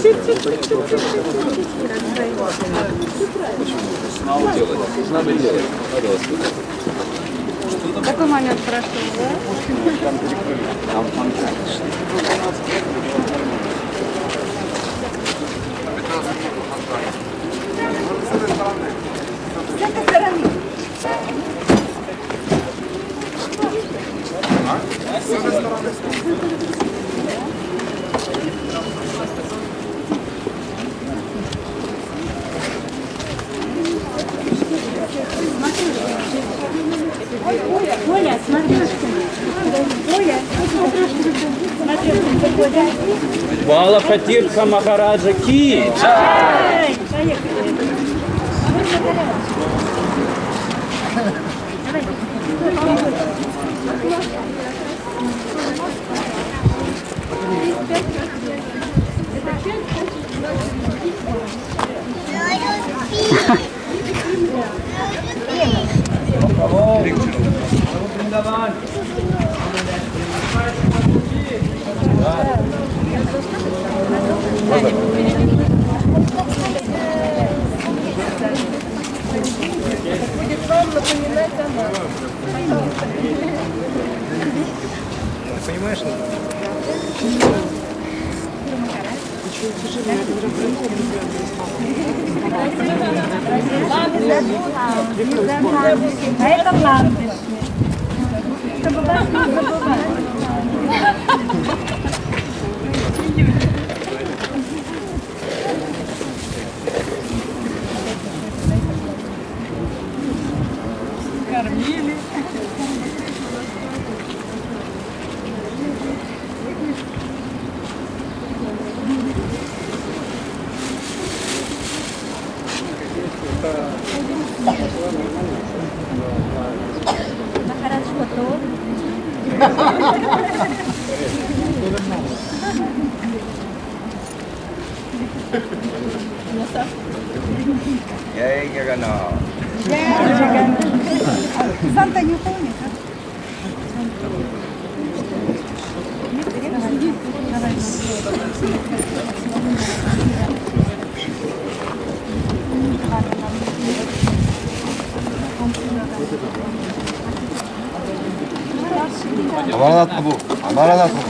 Надо делать. Такой момент прошел, да? С этой стороны. Оля, смотри. Оля, смотри. Бала Фатирха Махараджа Ки! Поехали. Будет вам напоминать о нас. Понимаешь? А это ландыш. Чтобы вас не забывать. Кормили. Махарадж готов. Я Гаганал. Санта не помнит, а? Амаранат Прабу. Амаранат Прабу.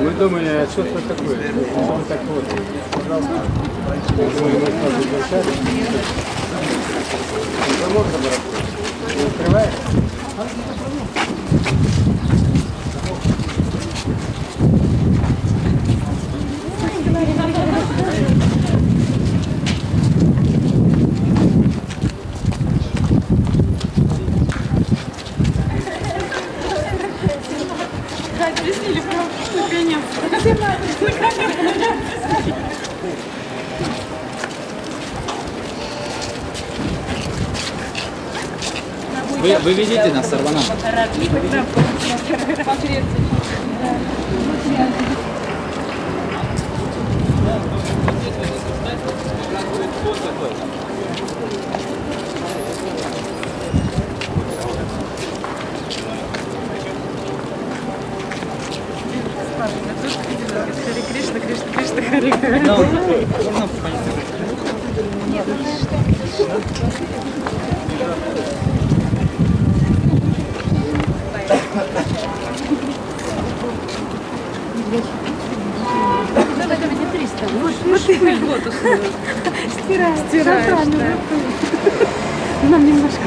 Мы думали, а что это такое? Что так вот? Думаю, мы сразу включали. Замок забрал. Не открываешь? Объяснили прям наконец-то. Вы видите нас, Сарванам? Харе Кришна, Кришна, Кришна, Харе Харе. Стираешь, да. Нам немножко.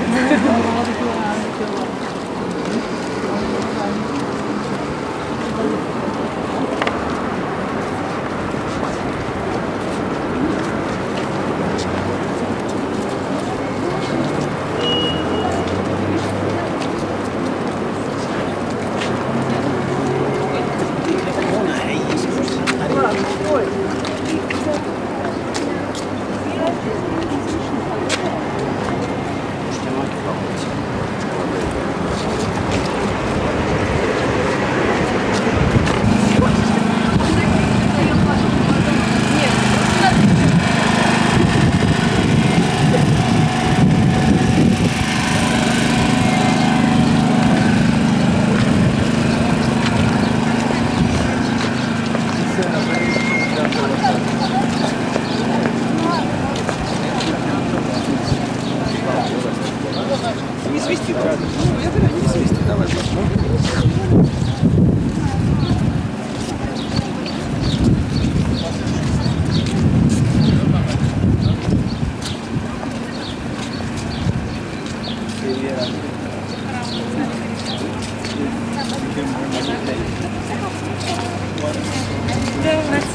Де у нас?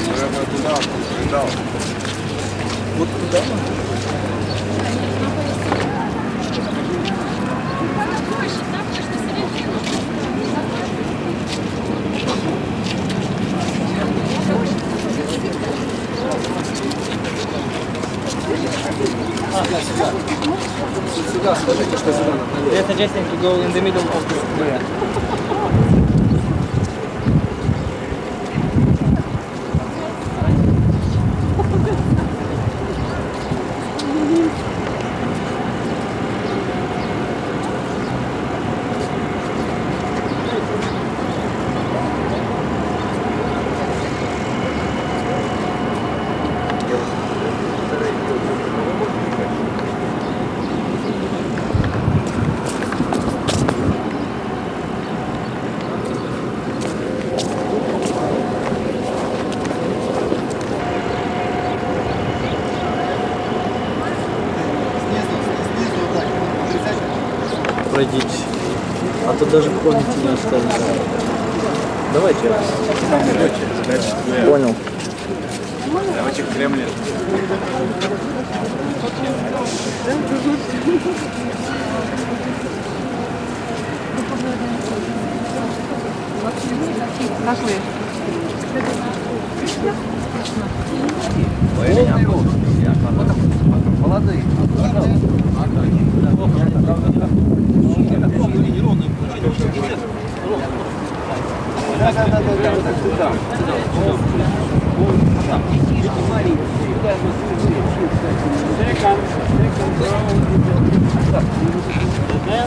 Треба туди, туди. Вот туда? Сюда, скажите, что сюда надо. They're suggesting to go in the middle of the square. Пройдите. А то даже ходите не останется. Давайте. Понял. Давайте в Кремле. Как вы? Молодые.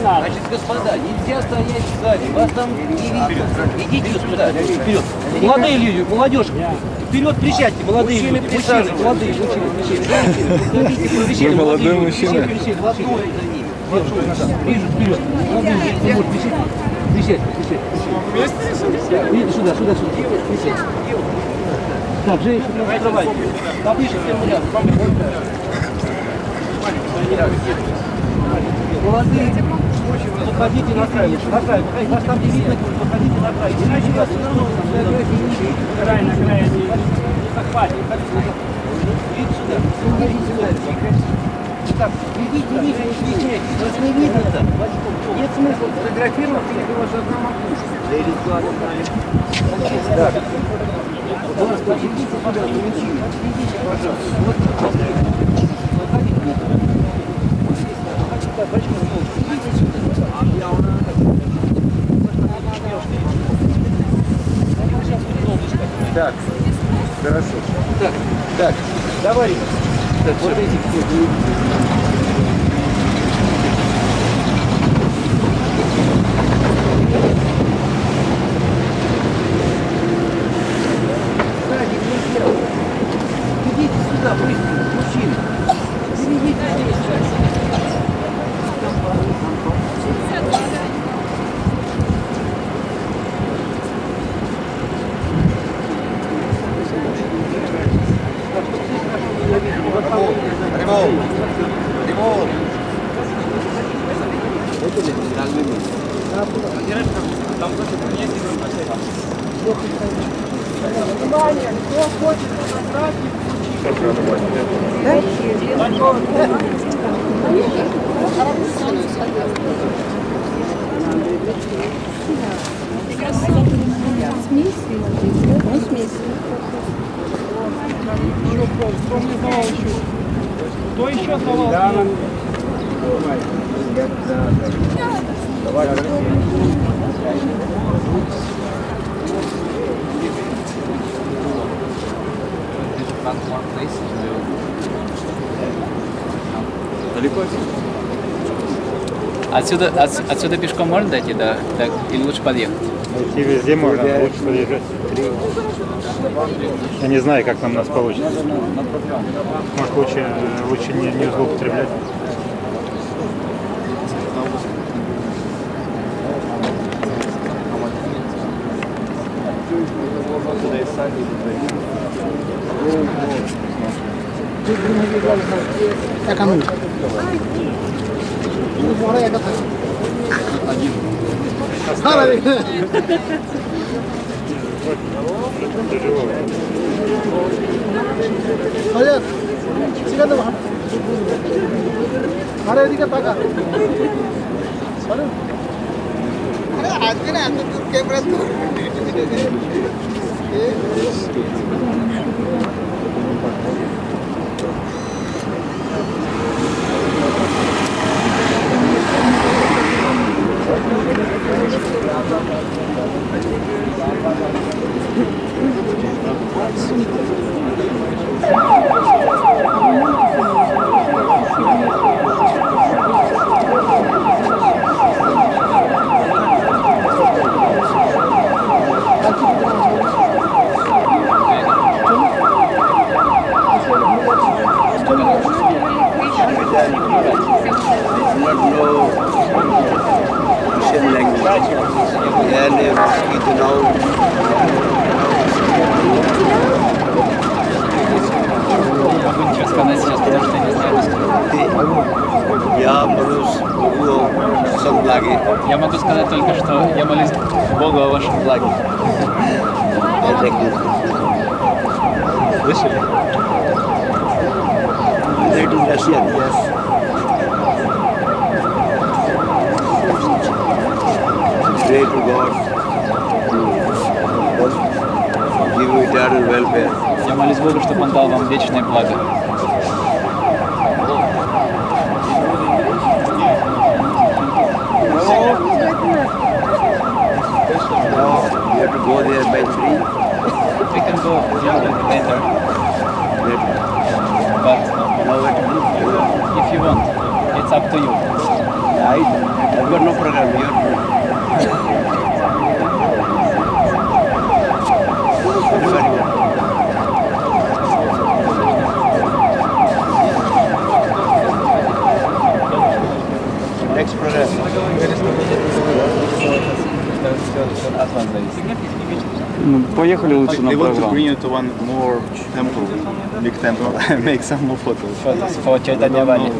Значит, господа, нельзя стоять сзади, вас там не видно. Идите сюда, вперед. Молодые люди, молодежь, вперед присядьте, молодые люди, мужчины, молодые мужчины. Вы молодой мужчина. Ближе, вперед. Молодые люди, присядьте. Видите, сюда. Присядьте. Так, женщина, не закрывайте. Поближе к первому ряду. Молодые, выходите на край, вас там не видно, выходите на край. Иначе вас край на край, не захватит. Видите сюда, идите сюда. Так, идите, не стесняйтесь, вас не видно-то. Нет смысла фотографировать, если у вас одна макушка. Да. Пожалуйста, идите сюда, мужчина. Идите, пожалуйста. Так, хорошо. Так, давай. Так, вот эти все. Идите сюда, быстро, мужчины. Идите здесь. Кто еще сдавал? Далеко? Отсюда пешком можно дойти, да? Так, или лучше подъехать? Идти везде можно, но лучше подъезжать. Я не знаю, как нам нас получится. Может, лучше не злоупотреблять. Один. আরে এদিকে তাকা Могу ничего сказать сейчас, потому что я не знаю русский. Я молюсь Богу о всем благе. Я могу сказать только, что я молюсь Богу о вашем благе. Слышали? That is Russian, yes. Pray to God to give you eternal welfare. Я молюсь Богу, чтобы Он дал вам вечное благо. Now you have to go there by 3. We can go later, Later. but Now what to do? if you want, it's up to you. I've got no program. You have to. Very well. Next program. Поехали лучше на программу. Bring you to one more temple, big temple, make some more photos. For Chaitanya Valley.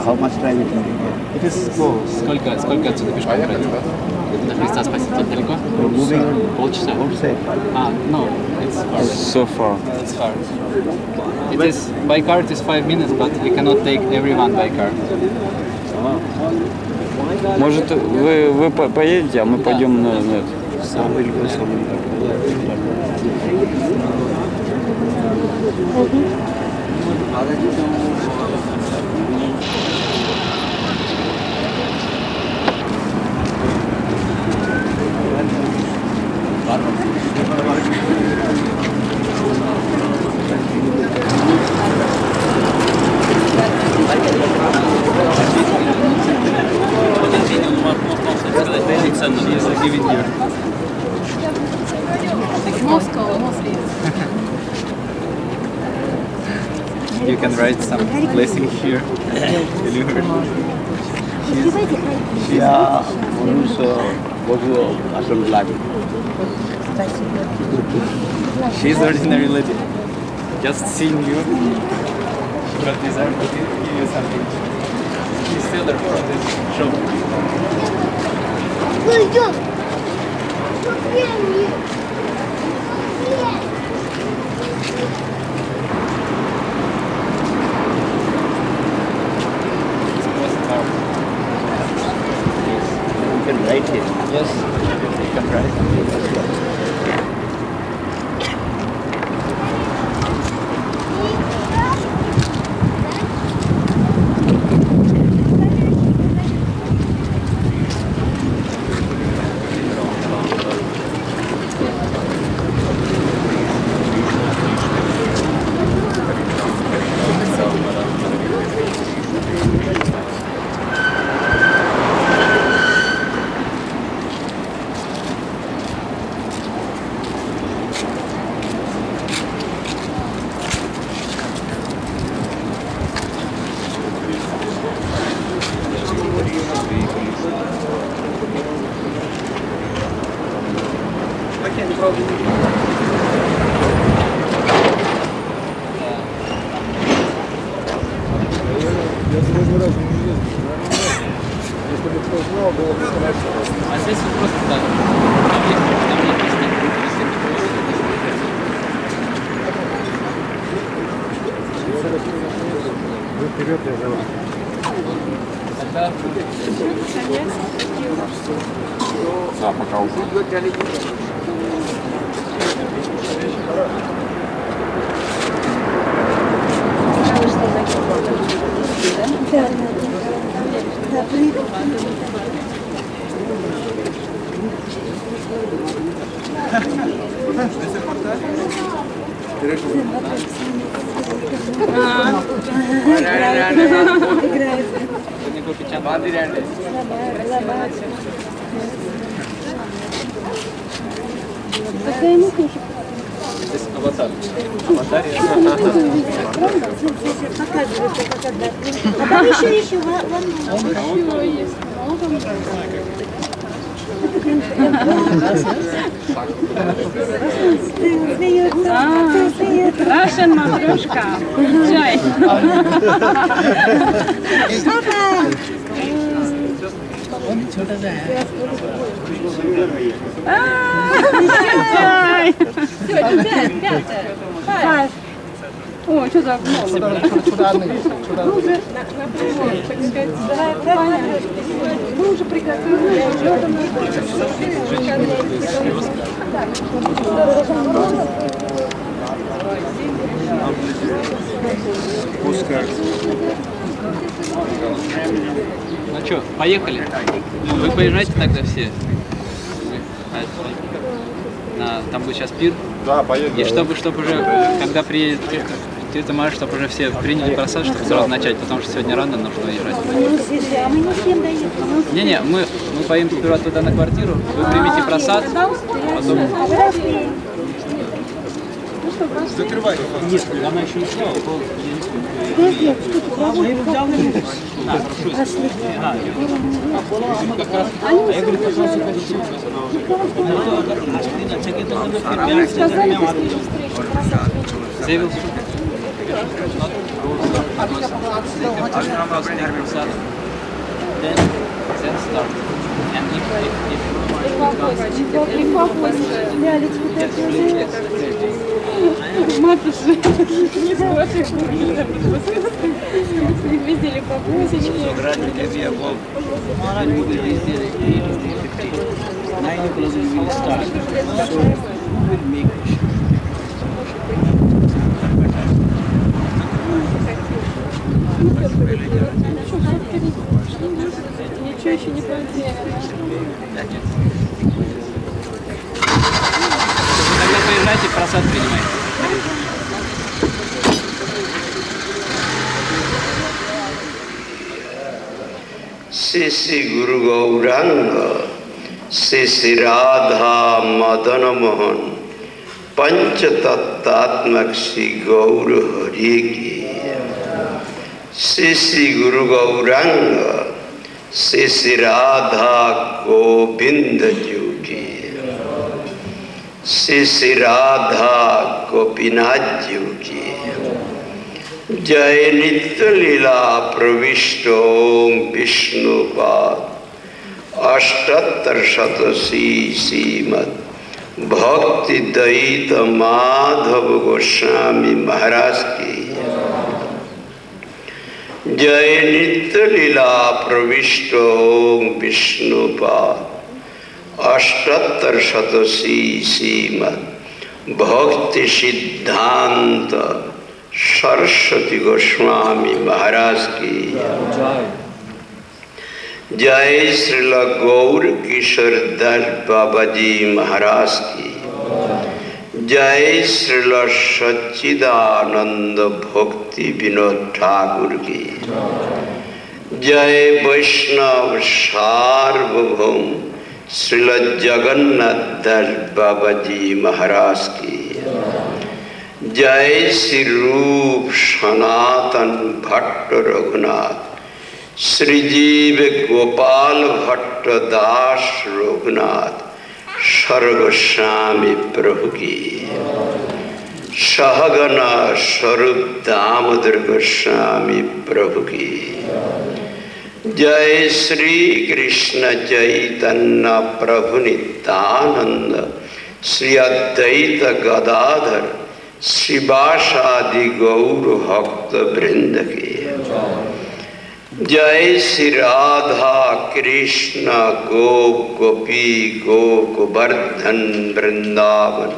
How much time it will take? It is close. Сколько отсюда пешком пройти? До Христа Спасителя далеко? Полчаса? No, it's far. So far. It's far. It is, by car it is 5 minutes, but we cannot take everyone by car. Может, вы поедете, а мы пойдем на это. You can write some blessing here. Deliver. Я молюсь Богу о всем благе. She is ordinary lady. Just seeing you, but desire to give you something. She's still there for this show. You can write it. Yes, you can write. А здесь вот просто так. Там есть Вы вперед, я за вами. Тогда Да, пока уходит. здесь аватар. Аватар. А там еще вон. Russian матрешка. Чай. Чай. О, что за много? Мы уже приготовили. Ну что, поехали? Вы поезжайте тогда все. Там будет сейчас пир. Да, поедем. И чтобы уже, когда приедет Тетя Маша, чтобы уже все приняли просад, чтобы сразу начать, потому что сегодня рано нужно уезжать. А мы не всем даем. Не-не, мы поедем сперва туда на квартиру, вы примите просад, потом... Закрывай. Нет, она еще не сняла, заявил суд. Then start. And Матушка, не смотришь, привезли папусечки. Ничего еще не потеряно. Тогда поезжайте, просад принимайте. Shri Shri गुरु गौरांग श्री श्री राधा मदन मोहन पंच तत्वात्मक श्री गौर हरि की श्री श्री गुरु गौरांग श्री श्री राधा गोविंद जी की श्री श्री राधा गोपीनाथ जी की जय नित्य लीला प्रविष्ट ओम विष्णुपाद अष्टोत्तर शतसी श्रीमद् भक्ति दयित माधव गोस्वामी महाराज की जय नित्य लीला प्रविष्ट ओम विष्णुपाद अष्टोत्तर शतसी श्रीमद् भक्ति सिद्धांत सरस्वती गोस्वामी महाराज की जय श्रील गौर किशोर दास बाबा जी महाराज की जय श्रील सच्चिदानंद भक्ति विनोद ठाकुर की जय वैष्णव सार्वभौम श्रील जगन्नाथ दास बाबा जी महाराज की जय श्री रूप सनातन भट्ट रघुनाथ श्रीजीव गोपाल भट्ट दास रघुनाथ सर्वस्वामी प्रभु की सहगण स्वरूप दामोदर गोस्वामी प्रभु की जय श्री कृष्ण चैतन्य प्रभु नित्यानंद श्री अद्वैत गदाधर श्रीवासादि गौर भक्त वृंद की जय श्री राधा कृष्ण गोप गोपी गोवर्धन वृंदावन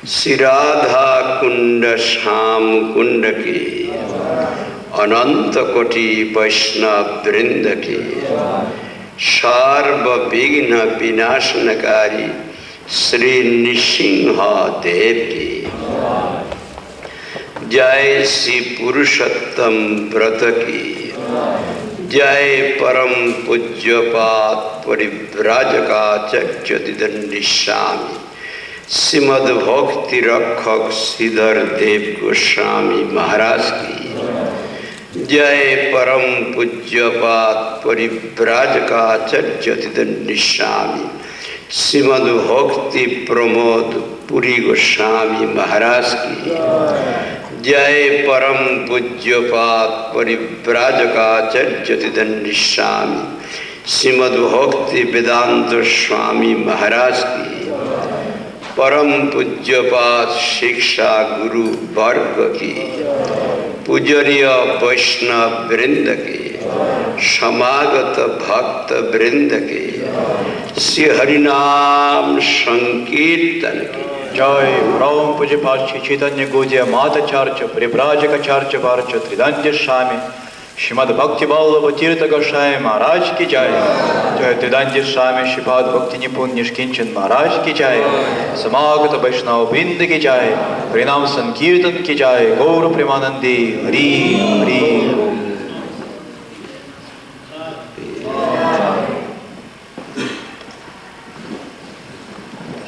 श्री राधा कुंड श्याम कुंड की अनंत कोटि वैष्णव वृंद की सर्व विघ्न विनाशनकारी श्री नृसिंह देव की जय श्री पुरुषोत्तम व्रत की जय परम पूज्यपाद परिव्राजकाचार्य स्वामी श्रीमद् भक्ति रक्षक श्रीधर देव गोस्वामी महाराज की जय परम पूज्यपाद परिव्राजकाचार्य स्वामी श्रीमद् भक्ति प्रमोद पुरी गोस्वामी महाराज की जय परम पूज्यपाद परिव्राजकाचार्य स्वामी श्रीमद् भक्ति वेदांत स्वामी महाराज की परम पूज्यपाद शिक्षा गुरु वर्ग की पूजनीय वैष्णव वृंद की समागत भक्त वृंद की श्री हरिनाम संकीर्तन की जय परम पूज्यपाद श्री चैतन्य गोजय माताचार्य परिव्राजकाचार्य वार्य त्रिदंड स्वामी श्रीमद् भक्ति वल्लभ तीर्थ गोस्वामी महाराज की जय। जय त्रिदंड स्वामी श्रीपाद भक्ति निपुण निष्किंचन महाराज की जय। समागत वैष्णव वृंद की जय। हरिनाम संकीर्तन की जय। गौर प्रेमानंदी हरि हरि।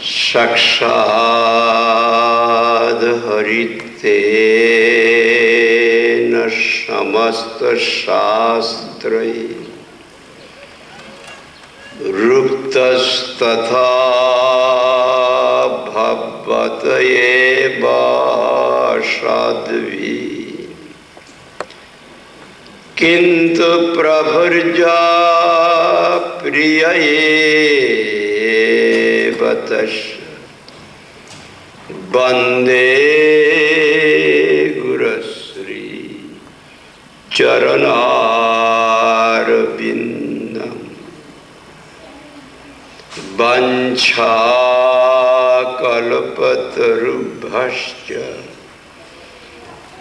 साक्षाद हरिते न समस्त शास्त्रै रुक्तस्तथा भवत एव साध्वी किंतु प्रभुर्जा प्रिय एव तस्य वंदे गुरुश्री चरणारविंदम वंछाकल्पतरुभ्यश्च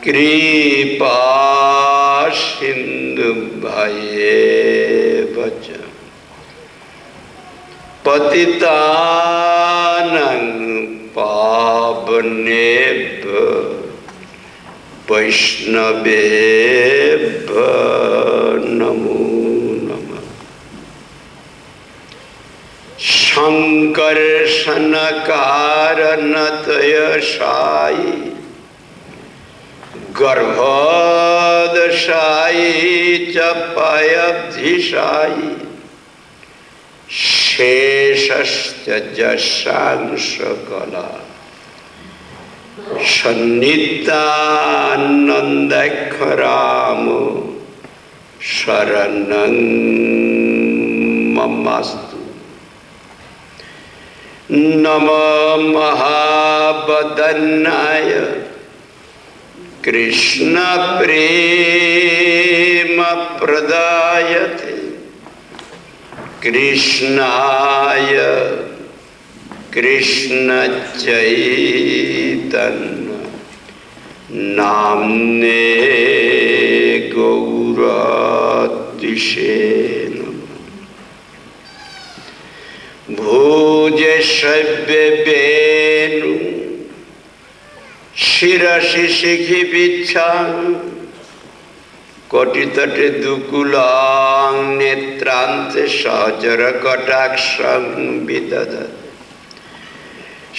कृपा सिन्धुभ्येव च पतितानां पावनेभ्यो वैष्णवेभ्यो नमो नमः। संकर्षण कारणतयसायी गर्भोदशायी च पयब्धिशायी शेषस्य जशांशकला सन्निधानन्दाख्यरामो शरणं ममास्तु। नमो महावदन्नाय कृष्ण प्रेम प्रदायते कृष्णाय कृष्ण चैतन्य नाम्ने गौरातिशे नमः। भोजे शव्य वेणु शिरसि शिखि बिच्छां कोटितटे दुकुलां नेत्रान्ते सहचर कटाक्षं विदधत्।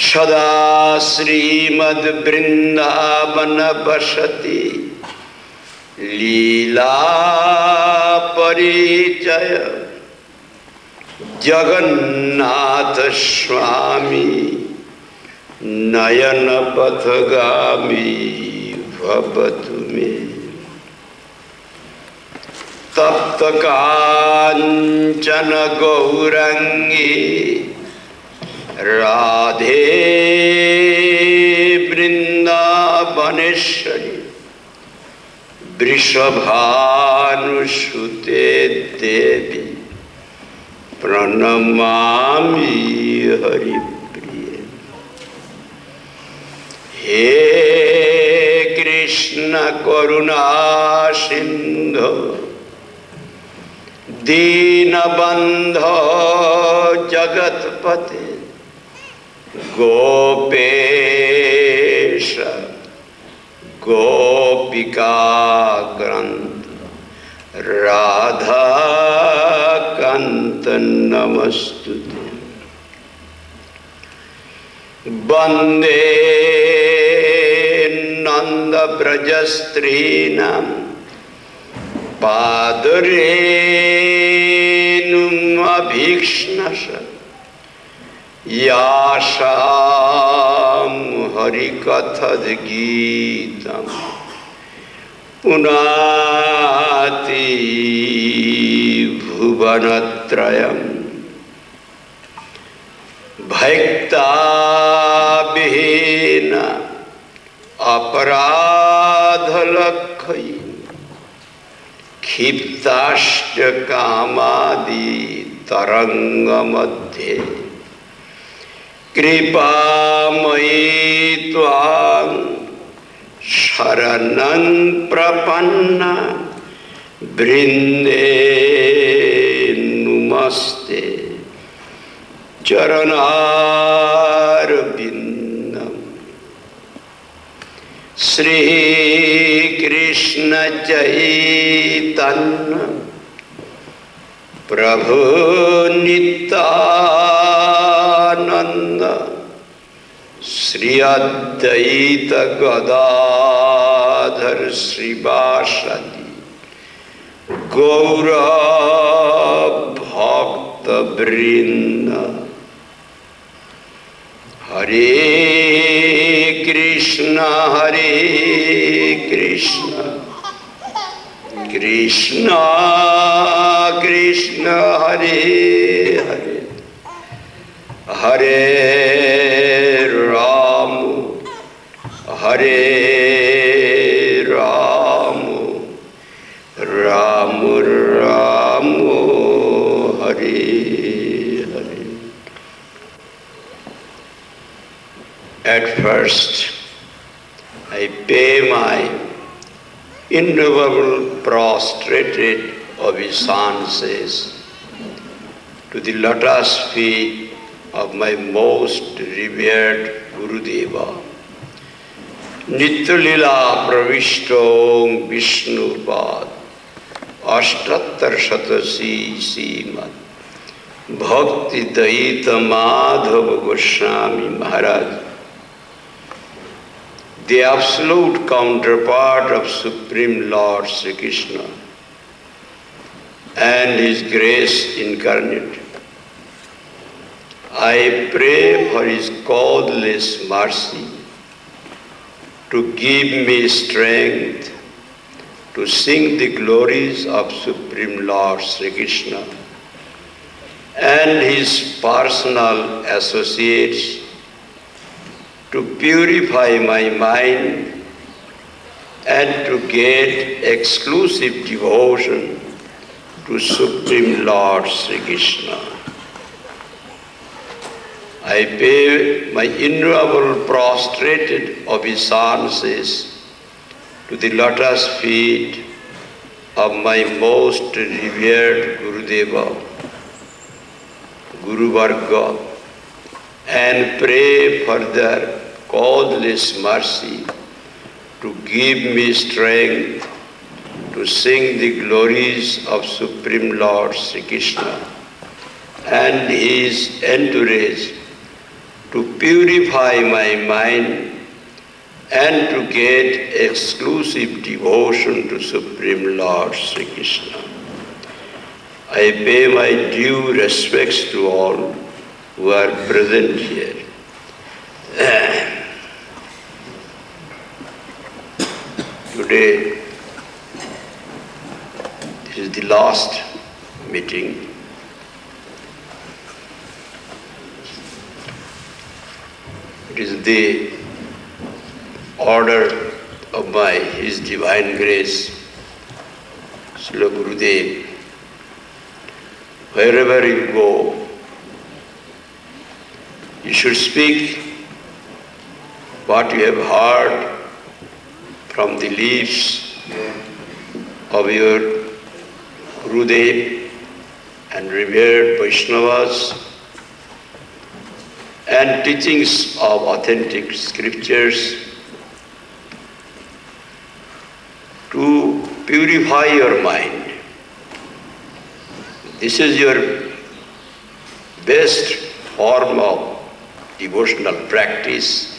सदा श्रीमद्वृन्दावन वसति लीला परिचय जगन्नाथ स्वामी नयन पथगामी भवतु मे। तप्त कांचन गौरंगी राधे वृंदावनेश्वरी वृषभानुसुते देवी प्रणमामि हरिप्रिये। हे कृष्ण करुणा सिंधु दीनबंधो जगतपते गोपेश गोपिका ग्रंथ राधा कांत नमस्तुते। वंदे नंद ब्रज स्त्रीणां पादरेणुमभीक्ष्णश यासां हरिकथद्गीतं पुनाति भुवनत्रयम्। भक्ताभिहीन अपराधलक्षय क्षिप्ताश्च कामादि तरंगमध्ये कृपामयी त्वां शरणं प्रपन्ना वृंदे नुमस्ते चरणारविंदम। श्री कृष्ण चैतन्य प्रभु नित्यानंद श्री अद्वैत गदाधर श्रीवासदि गौर भक्त वृंद। हरे Krishna Krishna Krishna Hare Hare Hare Ram Ram Ram Hare Hare. At first, I pay my innumerable prostrated obeisances to the lotus feet of my most revered Gurudeva, Nityalila Pravishtom Vishnupad Ashtattar Shatasi Srimad Bhakti Daita Madhava Goswami Maharaj, the absolute counterpart of Supreme Lord Sri Krishna and His grace incarnate. I pray for His causeless mercy to give me strength to sing the glories of Supreme Lord Sri Krishna and His personal associates, to purify my mind and to get exclusive devotion to Supreme Lord Sri Krishna. I pay my innumerable prostrated obeisances to the lotus feet of my most revered Gurudeva, Guru Varga, and pray for their causeless mercy to give me strength to sing the glories of Supreme Lord Sri Krishna and His entourage, to purify my mind and to get exclusive devotion to Supreme Lord Sri Krishna. I pay my due respects to all who are present here. Today, this is is the last meeting. It is the order of His Divine Grace, Srila Gurudev. Wherever you go, you should speak what you have heard from the lips of your Gurudev and revered Vaishnavas and teachings of authentic scriptures to purify your mind. This is your best form of devotional practice.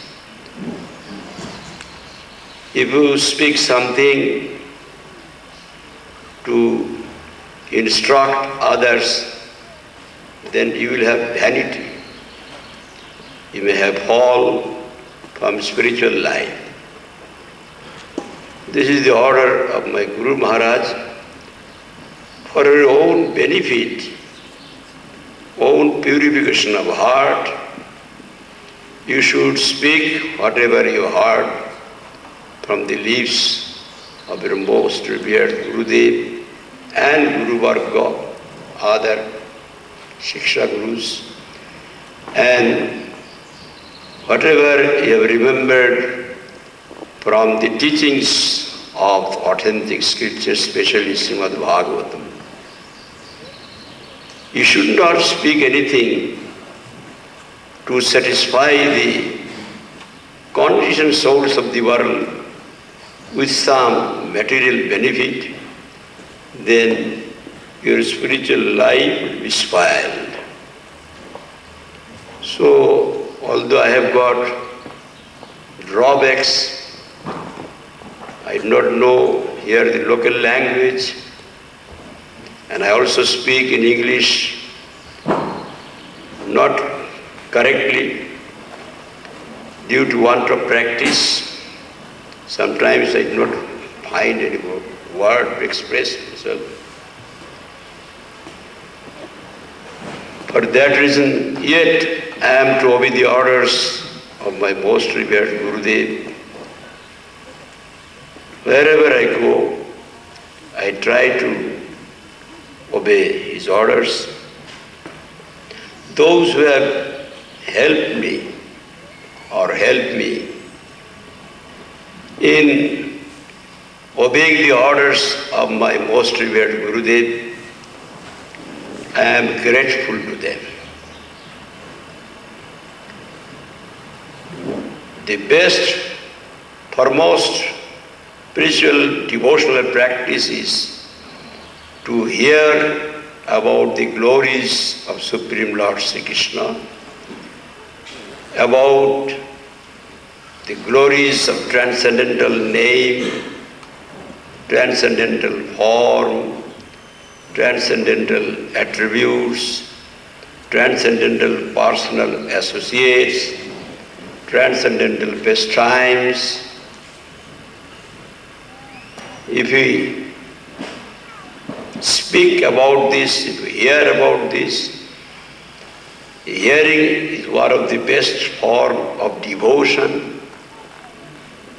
If you speak something to instruct others, then you will have vanity. You may have fall from spiritual life. This is the order of my Guru Maharaj. For your own benefit, own purification of heart, you should speak whatever you heard from the lips of your most revered Gurudev and Guru Varga, other Shiksha Gurus, and whatever you have remembered from the teachings of authentic scriptures, especially Srimad Bhagavatam. You should not speak anything to satisfy the conditioned souls of the world with some material benefit, then your spiritual life will be spoiled. So, although I have got drawbacks, I do not know here the local language, and I also speak in English not correctly due to want of practice. Sometimes I do not find any word to express myself. For that reason, yet I am to obey the orders of my most revered Gurudev. Wherever I go, I try to obey his orders. Those who have helped me or helped me in obeying the orders of my most revered Gurudev, I am grateful to them. The best, foremost spiritual devotional practice is to hear about the glories of Supreme Lord Sri Krishna, about the glories of transcendental name, transcendental form, transcendental attributes, transcendental personal associates, transcendental pastimes. If we speak about this, if we hear about this, hearing is one of the best form of devotion.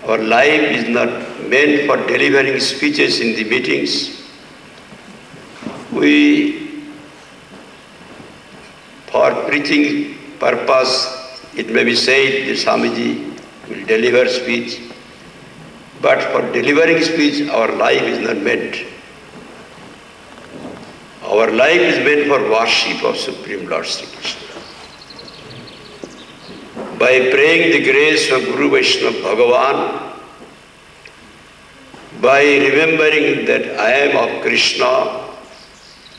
Our life is not meant for delivering speeches in the meetings. For preaching purpose, it may be said that Swamiji will deliver speech, but for delivering speech, our life is not meant. Our life is meant for worship of Supreme Lord Sri Krishna. By praying the grace of Guru Vaishnava Bhagavan, by remembering that I am of Krishna,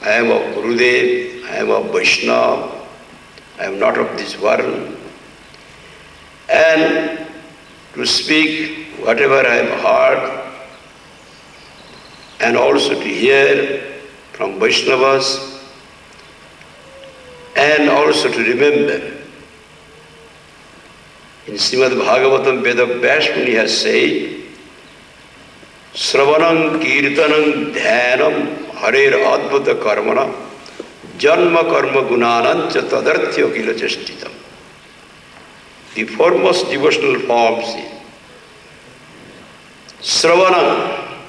I am of Gurudev, I am of Vaishnava, I am not of this world, and to speak whatever I have heard, and also to hear from Vaishnavas, and also to remember. In Srimad Bhagavatam, Vedavyas Muni has said, Sravanam Kirtanam Dhyanam Harer Adbhuta Karmana Janma Karma Gunanancha Tadarthya Kila Chestitam. The foremost devotional forms is Sravanam.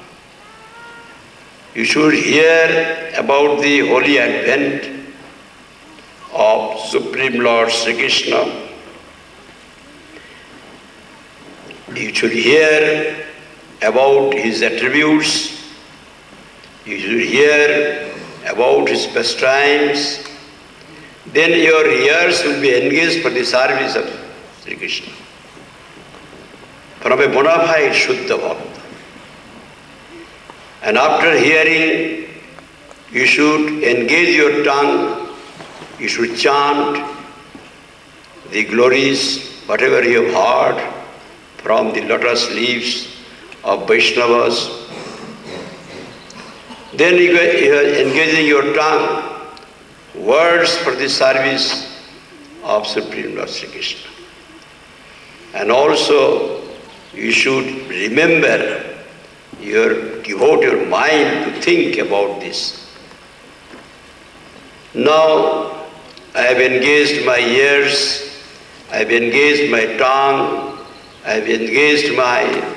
You should hear about the holy advent of Supreme Lord Sri Krishna. You should hear about his attributes. You should hear about his pastimes. Then your ears will be engaged for the service of Sri Krishna. From a bona fide Shuddha Bhakta. And after hearing, you should engage your tongue, you should chant the glories, whatever you have heard from the lotus leaves of Vaishnavas. Then you are engaging your tongue, words for the service of Supreme Lord Sri Krishna. And also, you should remember, devote your mind to think about this. Now, I have engaged my ears, I have engaged my tongue, I have engaged my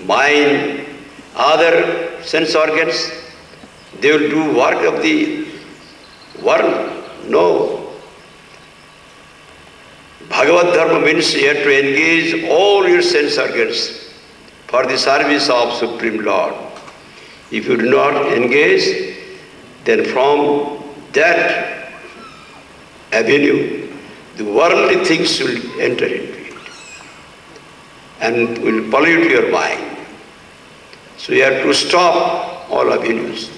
mind, other sense organs. They will do work of the world. No. Bhagavad Dharma means you have to engage all your sense organs for the service of Supreme Lord. If you do not engage, then from that avenue, the worldly things will enter into it and will pollute your mind. So you have to stop all avenues.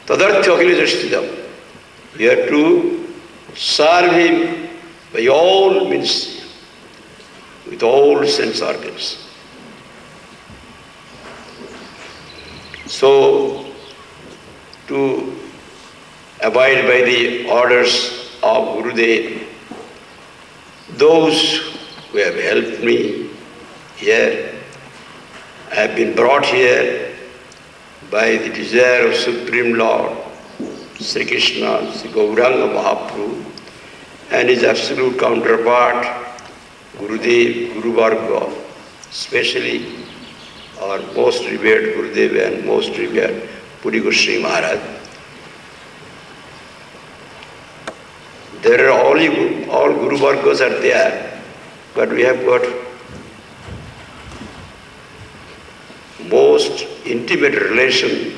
Tadarthya Akhilashtidam. You have to serve him by all means, with all sense organs. So, to abide by the orders of Gurudev, those who have helped me here, I have been brought here by the desire of Supreme Lord, Sri Krishna, Sri Gauranga Mahaprabhu, and his absolute counterpart, Gurudev, Guru Varga, especially our most revered Gurudev and most revered Puri Goswami Maharaj. There are all Guru Vargas are there, but we have got most intimate relation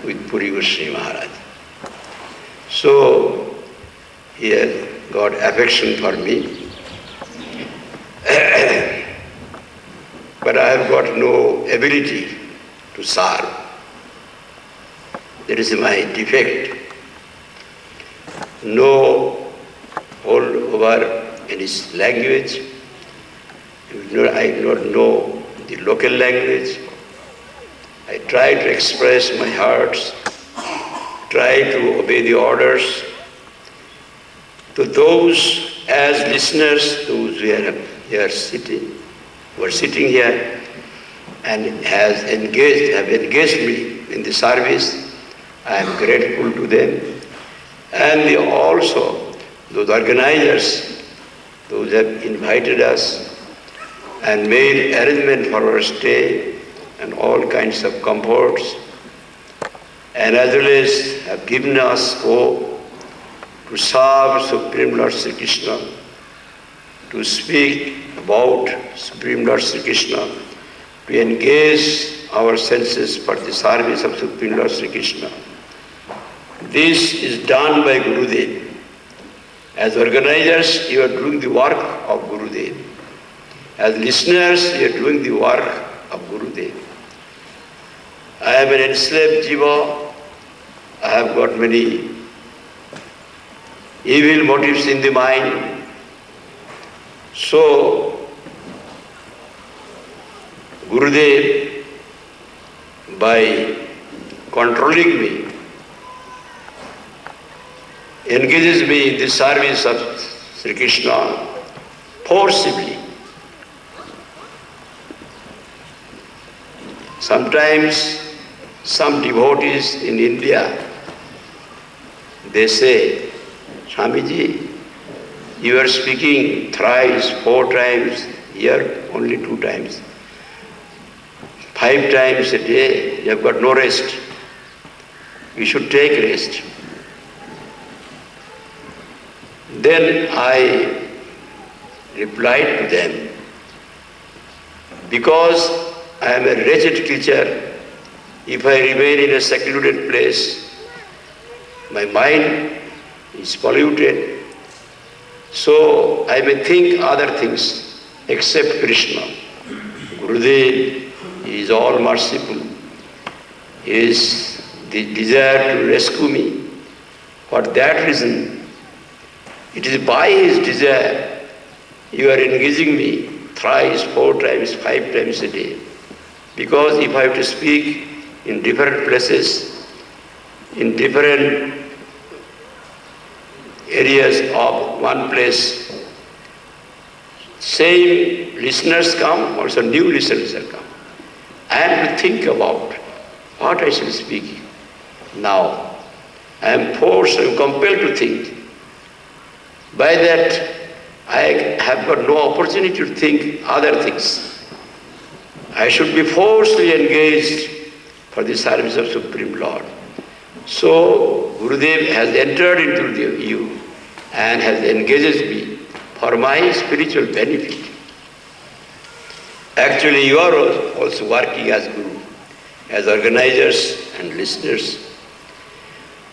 with Puri Goswami Maharaj. So, he has got affection for me. But I have got no ability to serve. That is my defect. No hold over in his language. I do not know the local language. I try to express my hearts, try to obey the orders. To those as listeners, those who are here sitting here and have engaged me in the service, I am grateful to them. And also those organizers, those who have invited us and made arrangement for our stay and all kinds of comforts, and as well as have given us hope to serve Supreme Lord Sri Krishna, to speak about Supreme Lord Sri Krishna, to engage our senses for the service of Supreme Lord Sri Krishna. This is done by Gurudev. As organizers, you are doing the work of Gurudev. As listeners, you are doing the work of Gurudev. I am an enslaved jiva. I have got many evil motives in the mind. So, Gurudev, by controlling me, engages me in the service of Sri Krishna forcibly. Sometimes some devotees in India, they say, Swamiji, you are speaking thrice, 4 times, here only 2 times. 5 times a day, you have got no rest. You should take rest. Then I replied to them, because I am a wretched creature, if I remain in a secluded place, my mind is polluted, so I may think other things except Krishna. Gurudev is all merciful. He is the desire to rescue me. For that reason, it is by his desire you are engaging me thrice, 4 times, 5 times a day. Because if I have to speak in different places, in different areas of one place, same listeners come, also new listeners will come. I have to think about what I shall speak. Now, I am forced, I am compelled to think. By that, I have got no opportunity to think other things. I should be forcefully engaged for the service of Supreme Lord. So, Gurudev has entered into you and has engaged me for my spiritual benefit. Actually, you are also working as Guru, as organizers and listeners.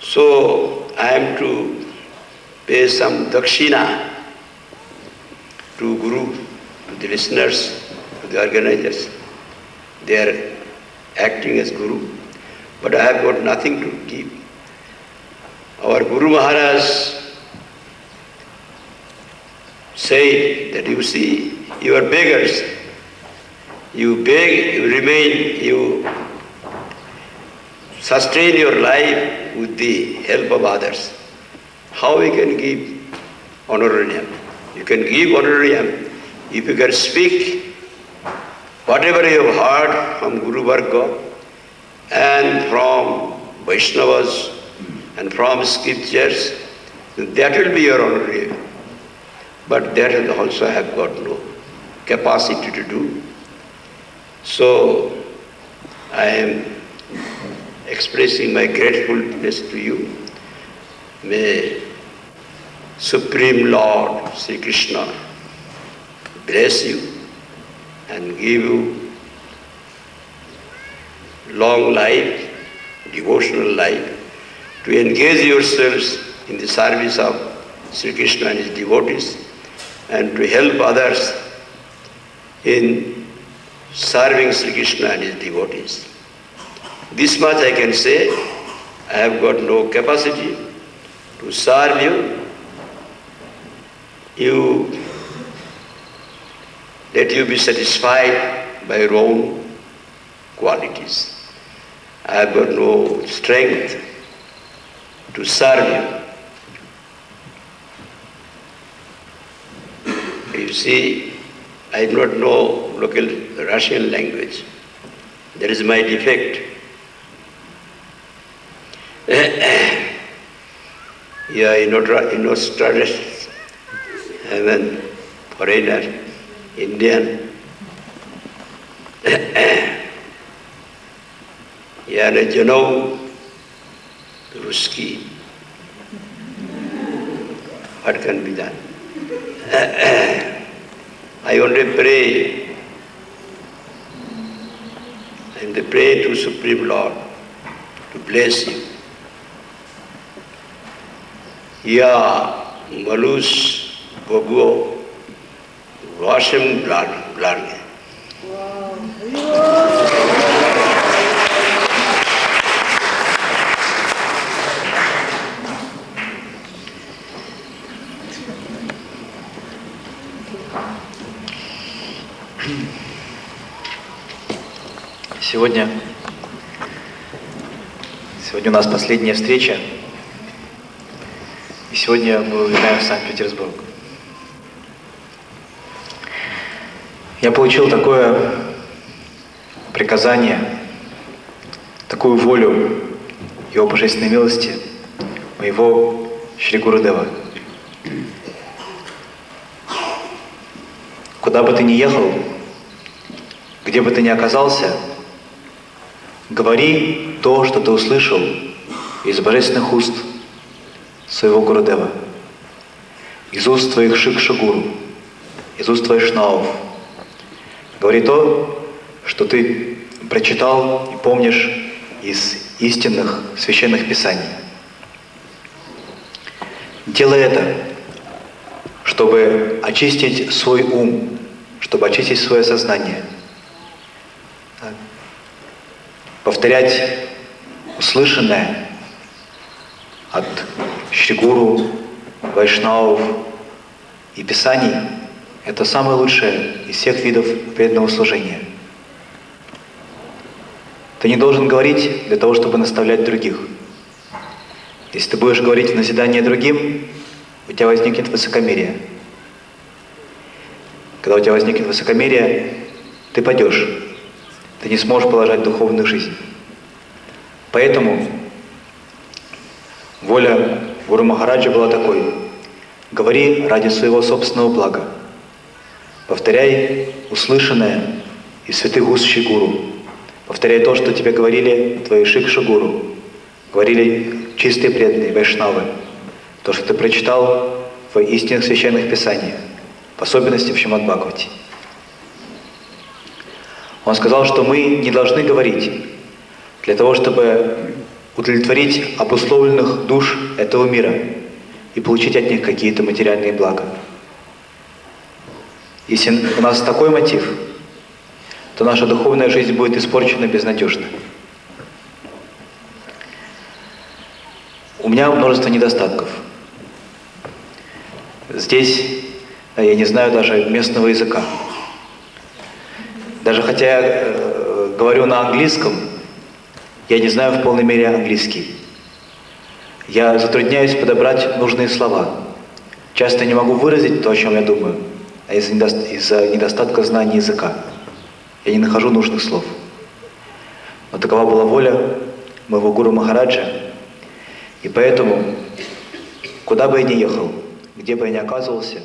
So, I am to pay some dakshina to Guru, to the listeners, to the organizers. They are acting as Guru, but I have got nothing to give. Our Guru Maharaj said that you see, you are beggars. You beg, you remain, you sustain your life with the help of others. How we can give honorarium? You can give honorarium if you can speak whatever you have heard from Guru Varga and from Vaishnavas and from scriptures, that will be your honorarium. But that also I have got no capacity to do. So I am expressing my gratefulness to you. May Supreme Lord Sri Krishna bless you and give you long life, devotional life, to engage yourselves in the service of Sri Krishna and his devotees, and to help others in serving Sri Krishna and his devotees. This much I can say. I have got no capacity to serve you. Let you be satisfied by your own qualities. I have got no strength to serve you. You see, I do not know local Russian language. That is my defect. Yeah, in Australia, I am a foreigner, Indian. Я не know Ruski. What can be done? I only pray and pray to Supreme Lord to bless you. Ya Malus Bogo Vashem Blarne. Сегодня у нас последняя встреча, и сегодня мы уезжаем в Санкт-Петербург. Я получил такое приказание, такую волю Его Божественной милости, моего Шри Гурудева. Куда бы ты ни ехал, где бы ты ни оказался, говори то, что ты услышал из божественных уст своего Гурудева, из уст твоих Шикша-гуру, из уст твоих Вайшнавов. Говори то, что ты прочитал и помнишь из истинных священных писаний. Делай это, чтобы очистить свой ум, чтобы очистить свое сознание. Повторять услышанное от Шри-гуру, Вайшнавов и Писаний — это самое лучшее из всех видов преданного служения. Ты не должен говорить для того, чтобы наставлять других. Если ты будешь говорить в назидание другим, у тебя возникнет высокомерие. Когда у тебя возникнет высокомерие, ты падешь. Ты не сможешь положить духовную жизнь. Поэтому воля Гуру Махараджа была такой: говори ради своего собственного блага. Повторяй услышанное из святых уст Шри Гуру. Повторяй то, что тебе говорили твои Шикша-гуру, говорили чистые преданные Вайшнавы, то, что ты прочитал в истинных священных писаниях, в особенности в Шримад-Бхагавате. Он сказал, что мы не должны говорить для того, чтобы удовлетворить обусловленных душ этого мира и получить от них какие-то материальные блага. Если у нас такой мотив, то наша духовная жизнь будет испорчена безнадежно. У меня множество недостатков. Здесь я не знаю даже местного языка. Даже хотя я говорю на английском, я не знаю в полной мере английский. Я затрудняюсь подобрать нужные слова. Часто не могу выразить то, о чем я думаю, а из-за недостатка знаний языка. Я не нахожу нужных слов. Но такова была воля моего Гуру Махараджа. И поэтому, куда бы я ни ехал, где бы я ни оказывался,